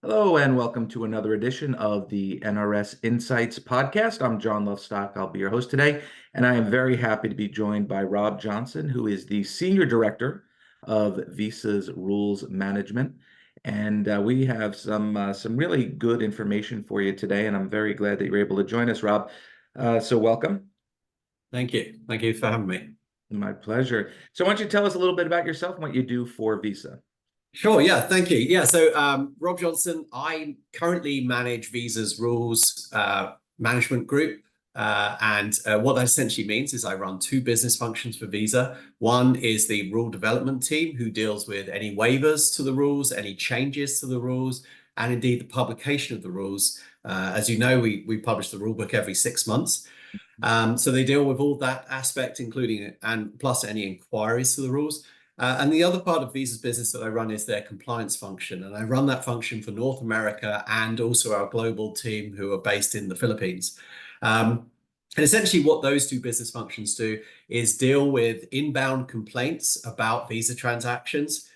Hello and welcome to another edition of the NRS Insights podcast. I'm John Lovestock. I'll be your host today, and I am very happy to be joined by Rob Johnson, who is the Senior Director of Visa's Rules Management. And we have some really good information for you today, and I'm very glad that you're able to join us, Rob. So welcome. Thank you. Thank you for having me. My pleasure. So why don't you tell us a little bit about yourself and what you do for Visa? Sure. Yeah. Thank you. Yeah. So, Rob Johnson, I currently manage Visa's rules management group. And what that essentially means is I run two business functions for Visa. One is the rule development team, who deals with any waivers to the rules, any changes to the rules, and indeed the publication of the rules. As you know, we publish the rule book every 6 months. So they deal with all that aspect, including and plus any inquiries to the rules. And the other part of Visa's business that I run is their compliance function. And I run that function for North America and also our global team who are based in the Philippines. And essentially what those two business functions do is deal with inbound complaints about Visa transactions.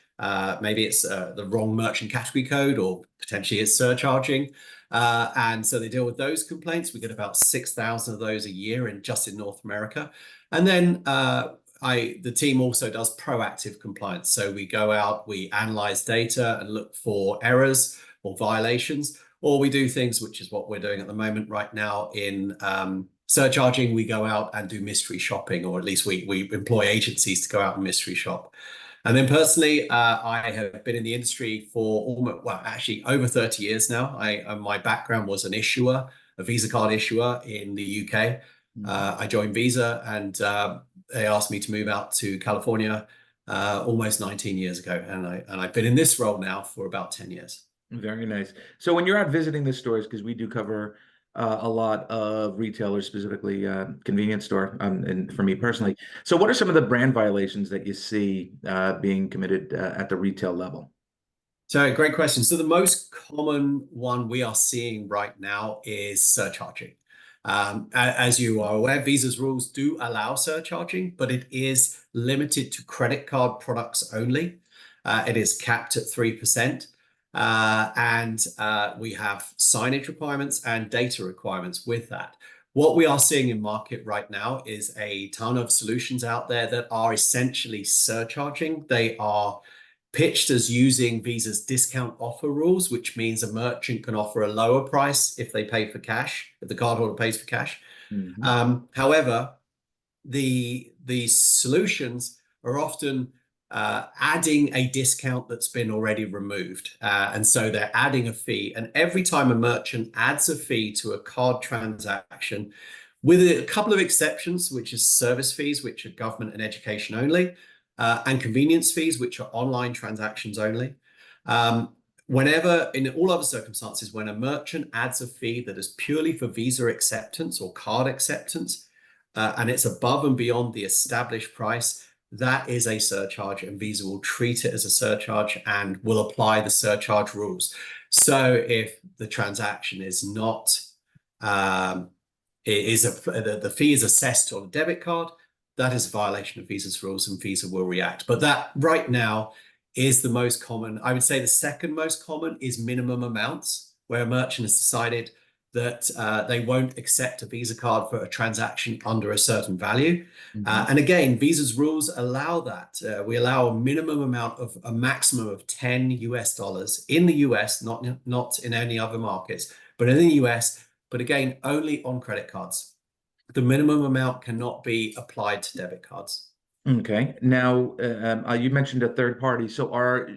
Maybe it's the wrong merchant category code, or potentially it's surcharging. And so they deal with those complaints. We get about 6,000 of those a year just in North America. And then the team also does proactive compliance. So we go out, we analyze data and look for errors or violations, or we do things, which is what we're doing at the moment right now in surcharging. We go out and do mystery shopping, or at least we employ agencies to go out and mystery shop. And then personally, I have been in the industry for almost, well, actually over 30 years now. My background was an issuer, a Visa card issuer in the UK. I joined Visa and they asked me to move out to California almost 19 years ago. And I've been in this role now for about 10 years. Very nice. So when you're out visiting the stores, because we do cover a lot of retailers, specifically convenience store, and for me personally. So what are some of the brand violations that you see being committed at the retail level? So great question. So the most common one we are seeing right now is surcharging. As you are aware, Visa's rules do allow surcharging, but it is limited to credit card products only. It is capped at 3%. And we have signage requirements and data requirements with that. What we are seeing in market right now is a ton of solutions out there that are essentially surcharging. They are pitched as using Visa's discount offer rules, which means a merchant can offer a lower price if they pay for cash, if the cardholder pays for cash. However, the solutions are often adding a discount that's been already removed. And so they're adding a fee. And every time a merchant adds a fee to a card transaction, with a couple of exceptions, which is service fees, which are government and education only, and convenience fees, which are online transactions only. Whenever, in all other circumstances, when a merchant adds a fee that is purely for Visa acceptance or card acceptance, and it's above and beyond the established price, that is a surcharge, and Visa will treat it as a surcharge and will apply the surcharge rules. So if the transaction is not, the fee is assessed on a debit card, that is a violation of Visa's rules, and Visa will react. But that right now is the most common. I would say the second most common is minimum amounts, where a merchant has decided that they won't accept a Visa card for a transaction under a certain value. And again, Visa's rules allow that. We allow a minimum amount of a maximum of $10 in the US, not in any other markets, but in the US, but again, only on credit cards. The minimum amount cannot be applied to debit cards. Okay. Now, you mentioned a third party. So are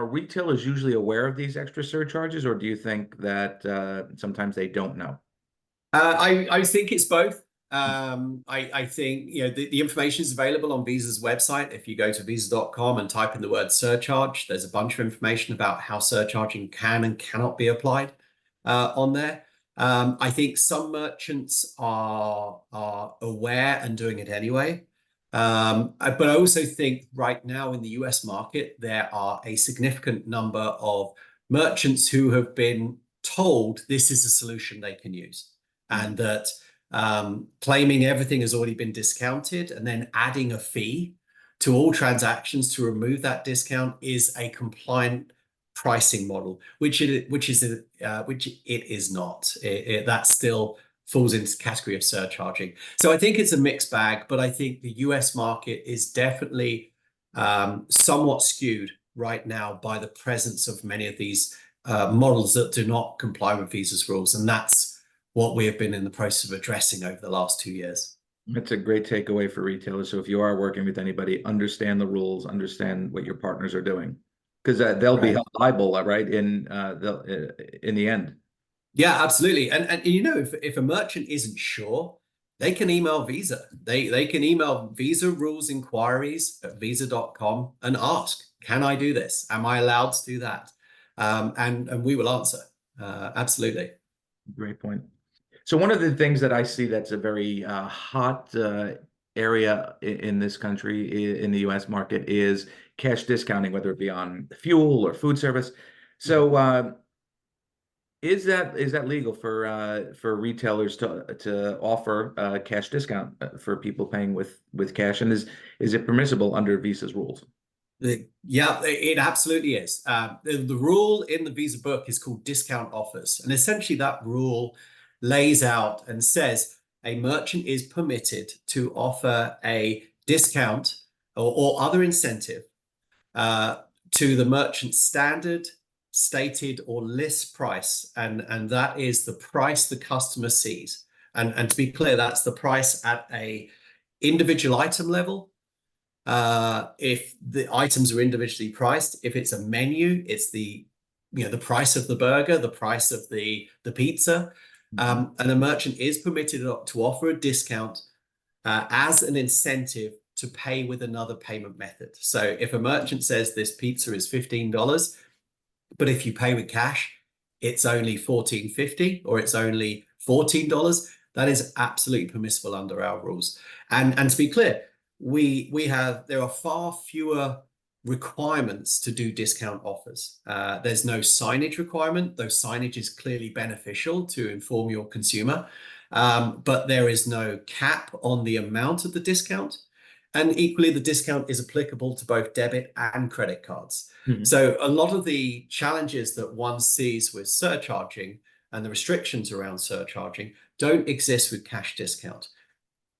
retailers usually aware of these extra surcharges, or do you think that sometimes they don't know? I think it's both. I think the information is available on Visa's website. If you go to visa.com and type in the word surcharge, there's a bunch of information about how surcharging can and cannot be applied on there. I think some merchants are aware and doing it anyway. But I also think right now in the US market, there are a significant number of merchants who have been told this is a solution they can use, and that claiming everything has already been discounted and then adding a fee to all transactions to remove that discount is a compliant pricing model, which it is not. That still falls into the category of surcharging. So I think it's a mixed bag, but I think the US market is definitely somewhat skewed right now by the presence of many of these models that do not comply with visas rules, and that's what we have been in the process of addressing over the last 2 years. It's a great takeaway for retailers. So if you are working with anybody, understand the rules, understand what your partners are doing, because they'll be Right. held liable, right? In the end. Yeah, absolutely. And you know, if a merchant isn't sure, they can email Visa. They can email Visa rules inquiries at visa.com and ask, can I do this? Am I allowed to do that? And we will answer. Absolutely. Great point. So one of the things that I see that's a very hot area in this country, in the U.S. market, is cash discounting, whether it be on fuel or food service. So is that legal for retailers to offer cash discount for people paying with cash, and is it permissible under Visa's rules? Yeah, it absolutely is. The rule in the Visa book is called discount offers. And essentially, that rule lays out and says a merchant is permitted to offer a discount or other incentive uh, to the merchant's standard, stated, or list price. And that is the price the customer sees. And to be clear, that's the price at a individual item level. If the items are individually priced, if it's a menu, it's the price of the burger, the price of the pizza, and a merchant is permitted to offer a discount as an incentive to pay with another payment method. So if a merchant says this pizza is $15, but if you pay with cash, it's only $14.50 or it's only $14, that is absolutely permissible under our rules. And to be clear, there are far fewer requirements to do discount offers. There's no signage requirement, though signage is clearly beneficial to inform your consumer. But there is no cap on the amount of the discount. And equally, the discount is applicable to both debit and credit cards. Mhm. So a lot of the challenges that one sees with surcharging and the restrictions around surcharging don't exist with cash discount.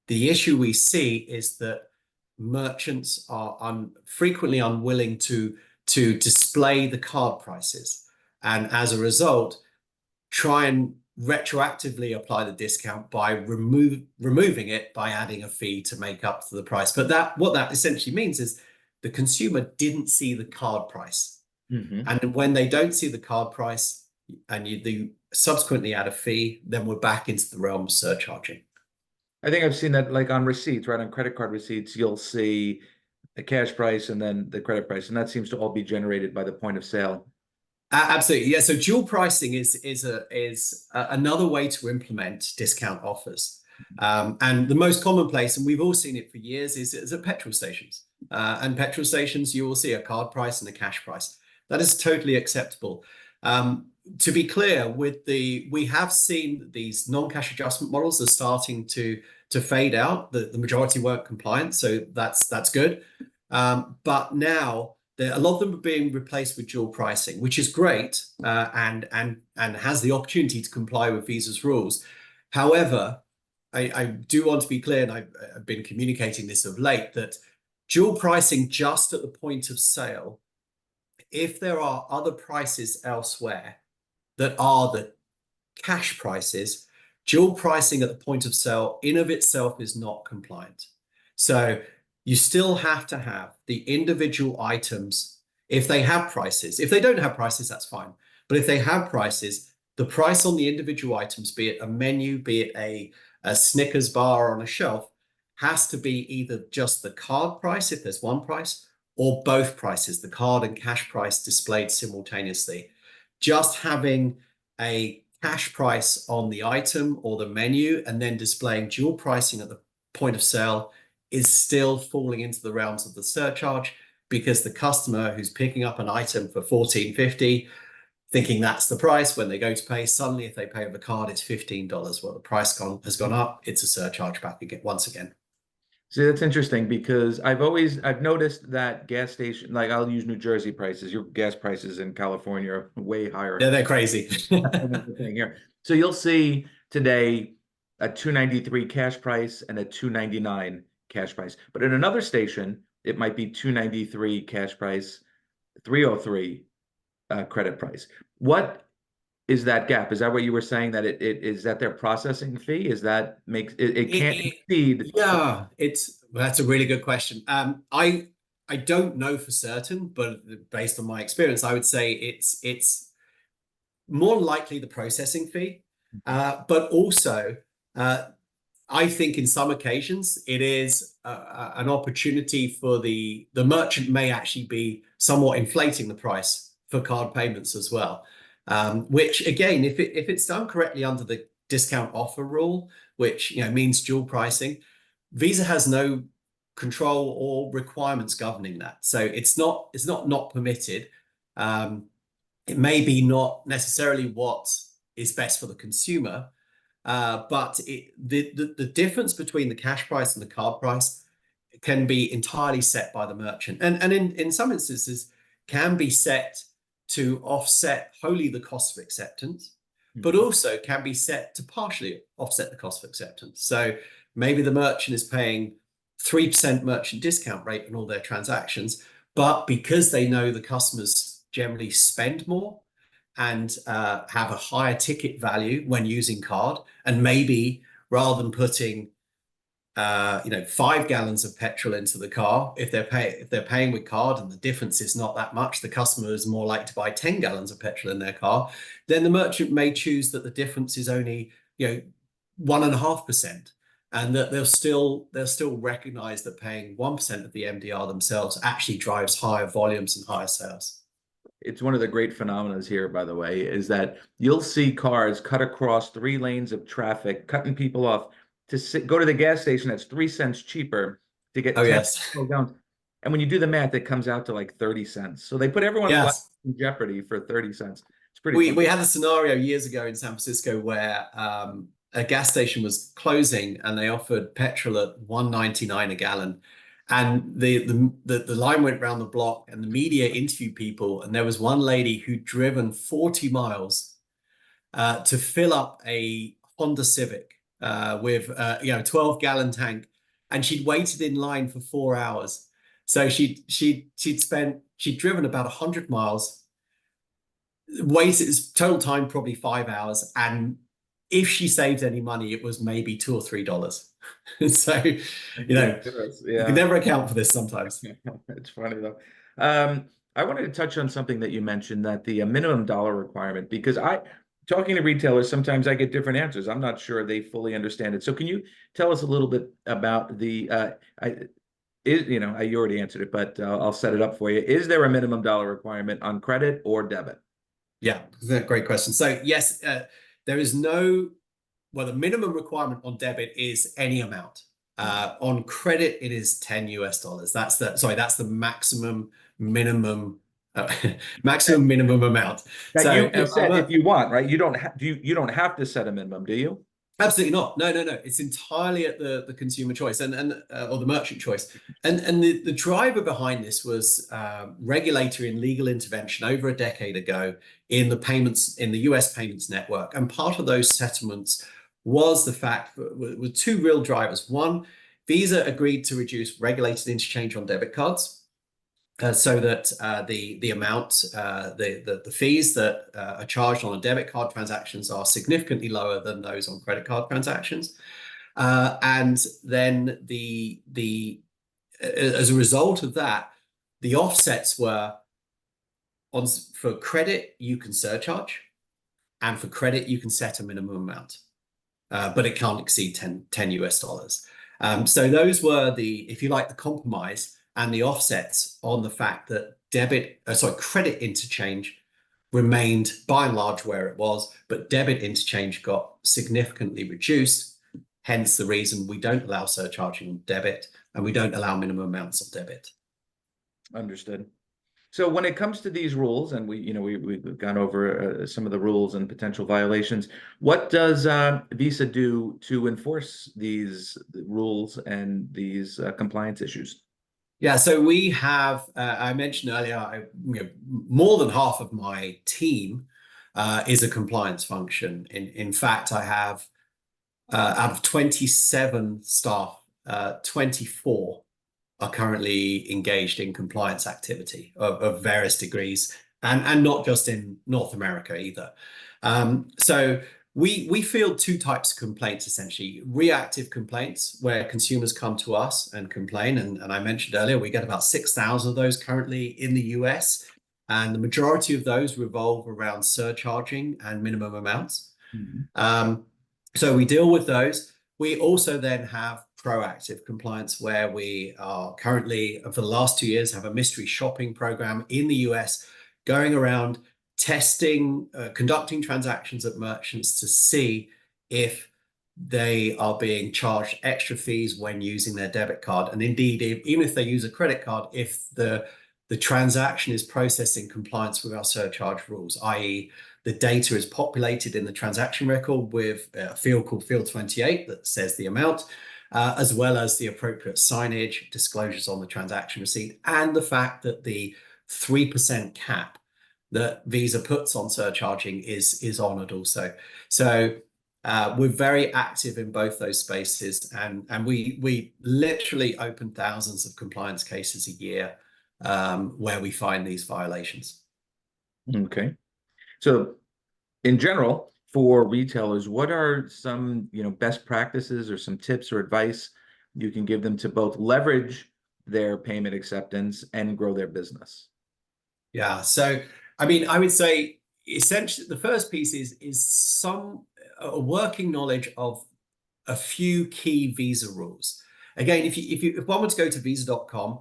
The issue we see is that merchants are frequently unwilling to display the card prices, and as a result, try and retroactively apply the discount by removing it by adding a fee to make up for the price. But what that essentially means is the consumer didn't see the card price, and when they don't see the card price and you subsequently add a fee, then we're back into the realm of surcharging. I think I've seen that like on receipts, right? On credit card receipts, you'll see the cash price and then the credit price, and that seems to all be generated by the point of sale. Absolutely, yeah. So dual pricing is another way to implement discount offers, and the most commonplace, and we've all seen it for years, is at petrol stations. And petrol stations, you will see a card price and a cash price. That is totally acceptable. To be clear, we have seen these non-cash adjustment models are starting to fade out. The majority weren't compliant, so that's good. But now a lot of them are being replaced with dual pricing, which is great, and has the opportunity to comply with Visa's rules. However, I do want to be clear, and I've been communicating this of late, that dual pricing just at the point of sale, if there are other prices elsewhere that are the cash prices, dual pricing at the point of sale in of itself is not compliant. So you still have to have the individual items if they have prices. If they don't have prices, that's fine. But if they have prices, the price on the individual items, be it a menu, be it a Snickers bar on a shelf, has to be either just the card price, if there's one price, or both prices, the card and cash price displayed simultaneously. Just having a cash price on the item or the menu and then displaying dual pricing at the point of sale is still falling into the realms of the surcharge, because the customer who's picking up an item for $14.50, thinking that's the price, when they go to pay, suddenly if they pay with a card, it's $15. Well, the price has gone up. It's a surcharge back again once again. See, that's interesting because I've noticed that gas station, like I'll use New Jersey prices. Your gas prices in California are way Yeah, higher they're crazy. than what we're paying here. So you'll see today a 293 cash price and a 299 cash price. But at another station, it might be 293 cash price, 303 credit price. What is that gap? Is that what you were saying, that it is that their processing fee? Is that makes it It, can't it, exceed the yeah, that's a really good question. I don't know for certain, but based on my experience, I would say it's more likely the processing fee, but also uh, I think in some occasions it is an opportunity for the merchant may actually be somewhat inflating the price for card payments as well. Which again, if it's done correctly under the discount offer rule, which means dual pricing, Visa has no control or requirements governing that. So it's not permitted. Um, it may be not necessarily what is best for the consumer, but the difference between the cash price and the card price can be entirely set by the merchant, and in some instances can be set to offset wholly the cost of acceptance, but Mhm. also can be set to partially offset the cost of acceptance. So maybe the merchant is paying 3% merchant discount rate on all their transactions, but because they know the customers generally spend more and have a higher ticket value when using card, and maybe rather than putting 5 gallons of petrol into the car, if they're paying with card and the difference is not that much, the customer is more likely to buy 10 gallons of petrol in their car, then the merchant may choose that the difference is only 1.5%, and that they'll still recognize that paying 1% of the MDR themselves actually drives higher volumes and higher sales. It's one of the great phenomena here, by the way, is that you'll see cars cut across 3 lanes of traffic, cutting people off to go to the gas station that's 3 cents cheaper to get Oh 10 yes. gallons. And when you do the math, it comes out to like 30 cents. So they put everyone's life Yes. in jeopardy for 30 cents. It's pretty We funny. we had a scenario years ago in San Francisco where a gas station was closing and they offered petrol at 1.99 a gallon. And the line went round the block and the media interviewed people. And there was one lady who'd driven 40 miles to fill up a Honda Civic with 12-gallon tank. And she'd waited in line for 4 hours. So she'd driven about 100 miles, wasted total time probably 5 hours, and if she saved any money it was maybe $2 or $3. So Ridiculous. you can Yeah. never account for this sometimes. It's funny though. I wanted to touch on something that you mentioned, that the minimum dollar requirement, because talking to retailers, sometimes I get different answers. I'm not sure they fully understand it. So can you tell us a little bit about you already answered it, but I'll set it up for you. Is there a minimum dollar requirement on credit or debit? Yeah, great question. So yes, there is no, well, the minimum requirement on debit is any amount. On credit, it is 10 US dollars. That's the maximum minimum, uh, That, maximum minimum amount. that So you can set if you want, right? You don't have to set a minimum, do you? absolutely not. No, no, no. It's entirely at the consumer choice and or the merchant choice. And the driver behind this was regulatory and legal intervention over a decade ago in the US payments network. And part of those settlements was the fact with two real drivers. One, Visa agreed to reduce regulated interchange on debit cards, so that the amount, the fees that are charged on a debit card transactions are significantly lower than those on credit card transactions. And then as a result of that, the offsets were for credit you can surcharge, and for credit you can set a minimum amount, but it can't exceed 10 US dollars. So those were if you like, the compromise and the offsets on the fact that credit interchange remained by and large where it was, but debit interchange got significantly reduced. Hence the reason we don't allow surcharging on debit and we don't allow minimum amounts of debit. Understood. So when it comes to these rules, and we've gone over some of the rules and potential violations, what does Visa do to enforce these rules and these compliance issues? Yeah, so we have, I mentioned earlier, more than half of my team is a compliance function. In fact, I have out of 27 staff, 24 are currently engaged in compliance activity of various degrees, and not just in North America either. So we field two types of complaints, essentially. Reactive complaints, where consumers come to us and complain. And I mentioned earlier, we get about 6,000 of those currently in the US. And the majority of those revolve around surcharging and minimum amounts. Mhm. Um, so we deal with those. We also then have proactive compliance, where we are currently, for the last 2 years, have a mystery shopping program in the US, going around testing, conducting transactions at merchants to see if they are being charged extra fees when using their debit card. And indeed, even if they use a credit card, if the transaction is processed in compliance with our surcharge rules, i.e., the data is populated in the transaction record with a field called field 28 that says the amount, as well as the appropriate signage, disclosures on the transaction receipt, and the fact that the 3% cap that Visa puts on surcharging is honored also. So we're very active in both those spaces, and we literally open thousands of compliance cases a year where we find these violations. Okay. So in general, for retailers, what are some, best practices or some tips or advice you can give them to both leverage their payment acceptance and grow their business? Yeah, so I mean, I would say essentially the first piece is some a working knowledge of a few key Visa rules. Again, if one were to go to visa.com,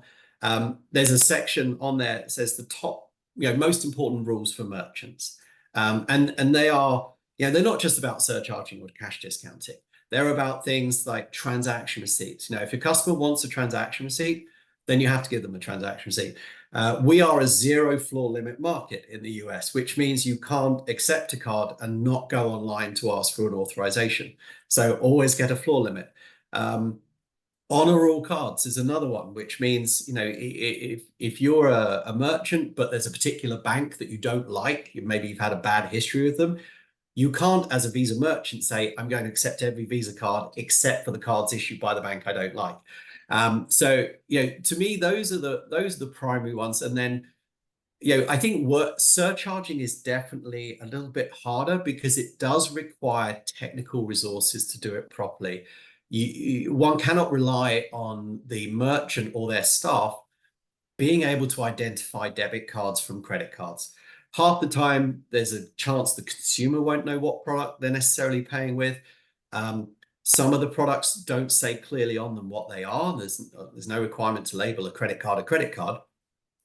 there's a section on there that says the top, most important rules for merchants. And they are, they're not just about surcharging or cash discounting. They're about things like transaction receipts. If your customer wants a transaction receipt, then you have to give them a transaction receipt. We are a zero floor limit market in the US, which means you can't accept a card and not go online to ask for an authorization. So always get a floor limit. Honor all cards is another one, which means, if you're a merchant, but there's a particular bank that you don't like, maybe you've had a bad history with them, you can't, as a Visa merchant, say, I'm going to accept every Visa card except for the cards issued by the bank I don't like. So, to me, those are the primary ones. And then, I think surcharging is definitely a little bit harder because it does require technical resources to do it properly. One cannot rely on the merchant or their staff being able to identify debit cards from credit cards. Half the time, there's a chance the consumer won't know what product they're necessarily paying with. Some of the products don't say clearly on them what they are. There's no requirement to label a credit card,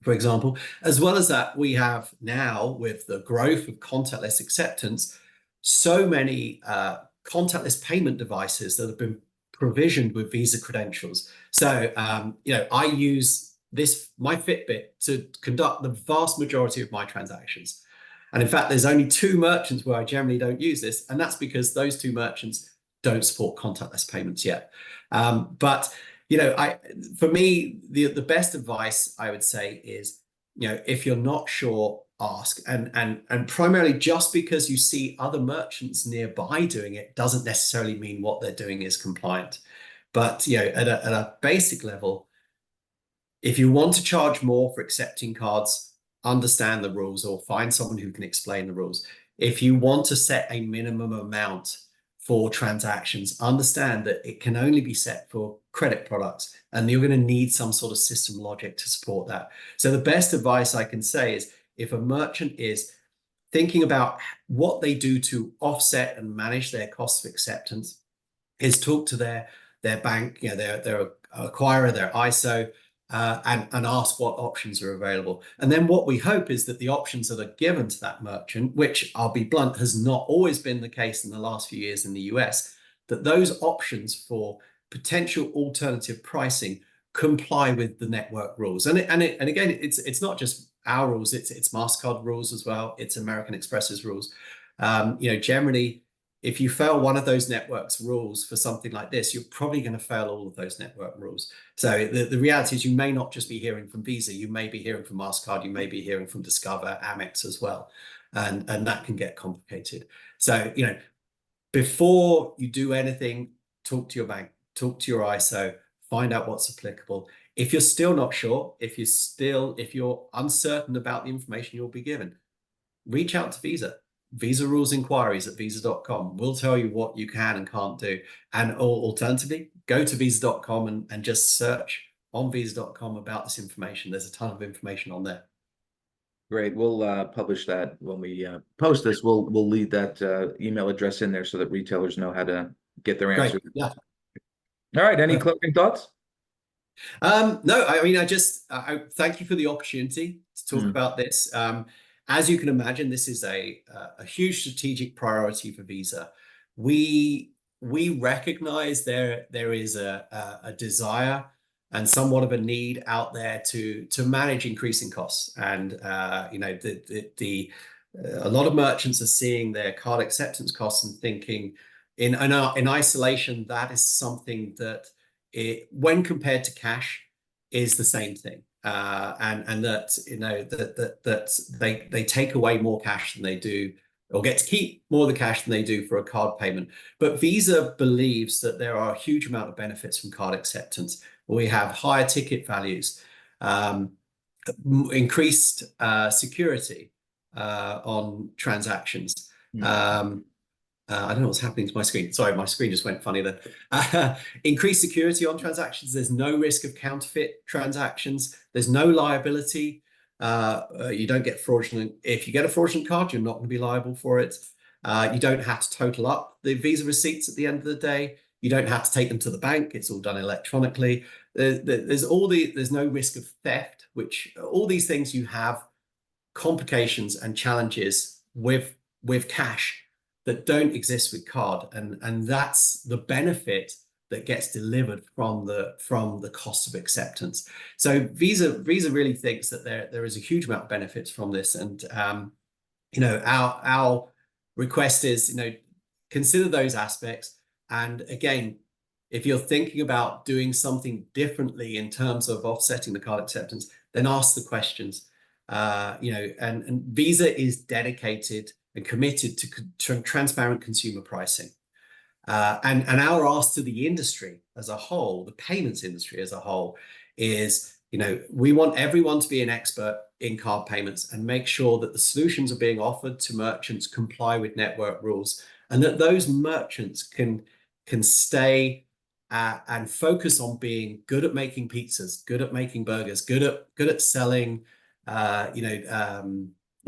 for example. As well as that, we have now, with the growth of contactless acceptance, so many contactless payment devices that have been provisioned with Visa credentials. So, I use my Fitbit to conduct the vast majority of my transactions. And in fact, there's only two merchants where I generally don't use this, and that's because those two merchants don't support contactless payments yet. But for me, the best advice I would say is, if you're not sure, ask. And primarily, just because you see other merchants nearby doing it doesn't necessarily mean what they're doing is compliant. But at a basic level, if you want to charge more for accepting cards, understand the rules or find someone who can explain the rules. If you want to set a minimum amount for transactions, understand that it can only be set for credit products, and you're going to need some sort of system logic to support that. So the best advice I can say is, if a merchant is thinking about what they do to offset and manage their costs of acceptance, is talk to their bank, their acquirer, their ISO, and ask what options are available. And then what we hope is that the options that are given to that merchant, which, I'll be blunt, has not always been the case in the last few years in the US, that those options for potential alternative pricing comply with the network rules. And again, it's not just our rules, it's MasterCard rules as well, it's American Express's rules. Generally, if you fail one of those networks' rules for something like this, you're probably going to fail all of those network rules. So the reality is you may not just be hearing from Visa, you may be hearing from MasterCard, you may be hearing from Discover, Amex as well. And that can get complicated. So, before you do anything, talk to your bank, talk to your ISO, find out what's applicable. If you're still not sure, if you're uncertain about the information you'll be given, reach out to Visa. Visa rules inquiries at visa.com. We'll tell you what you can and can't do. And alternatively, go to visa.com and just search on visa.com about this information. There's a ton of information on there. Great. We'll publish that when we post this. We'll leave that email address in there so that retailers know how to get their Great. answers. Yeah. All right. Any closing thoughts? No, I mean, I thank you for the opportunity to talk about this. As you can imagine, this is a huge strategic priority for Visa. We recognize there is a desire and somewhat of a need out there to manage increasing costs, and a lot of merchants are seeing their card acceptance costs and thinking in isolation that is something that when compared to cash is the same thing, and that they take away more cash than they do, or get to keep more of the cash than they do for a card payment. But Visa believes that there are a huge amount of benefits from card acceptance. We have higher ticket values, increased security on transactions. I don't know what's happening to my screen. Sorry, my screen just went funny there. Increased security on transactions. There's no risk of counterfeit transactions. There's no liability. You don't get fraudulent. If you get a fraudulent card, you're not going to be liable for it. You don't have to total up the Visa receipts at the end of the day. You don't have to take them to the bank. It's all done electronically. There's no risk of theft, which all these things you have complications and challenges with cash that don't exist with card, and that's the benefit that gets delivered from the cost of acceptance. So Visa really thinks that there is a huge amount of benefits from this, and our request is consider those aspects. And again, if you're thinking about doing something differently in terms of offsetting the card acceptance, then ask the questions. And Visa is dedicated and committed to transparent consumer pricing. And our ask to the industry as a whole, the payments industry as a whole, is, we want everyone to be an expert in card payments and make sure that the solutions are being offered to merchants comply with network rules, and that those merchants can stay and focus on being good at making pizzas, good at making burgers, good at selling,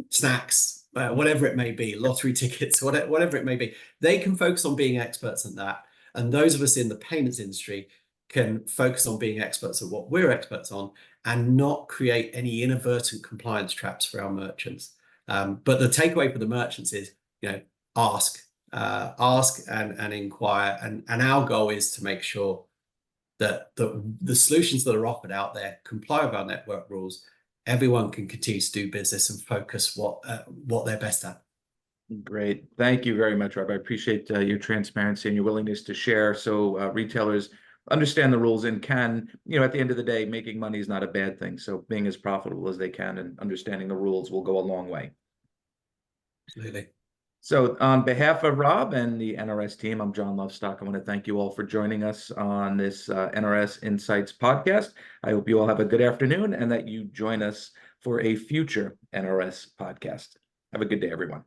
snacks, whatever it may be, lottery tickets, whatever it may be. They can focus on being experts at that. And those of us in the payments industry can focus on being experts at what we're experts on and not create any inadvertent compliance traps for our merchants. But the takeaway for the merchants is, ask and inquire. And our goal is to make sure that the solutions that are offered out there comply with our network rules. Everyone can continue to do business and focus what they're best at. Great. Thank you very much, Rob. I appreciate your transparency and your willingness to share, so retailers understand the rules and can, at the end of the day, making money is not a bad thing. So being as profitable as they can and understanding the rules will go a long way. Absolutely. So on behalf of Rob and the NRS team, I'm John Lovestock. I want to thank you all for joining us on this NRS Insights podcast. I hope you all have a good afternoon and that you join us for a future NRS podcast. Have a good day, everyone.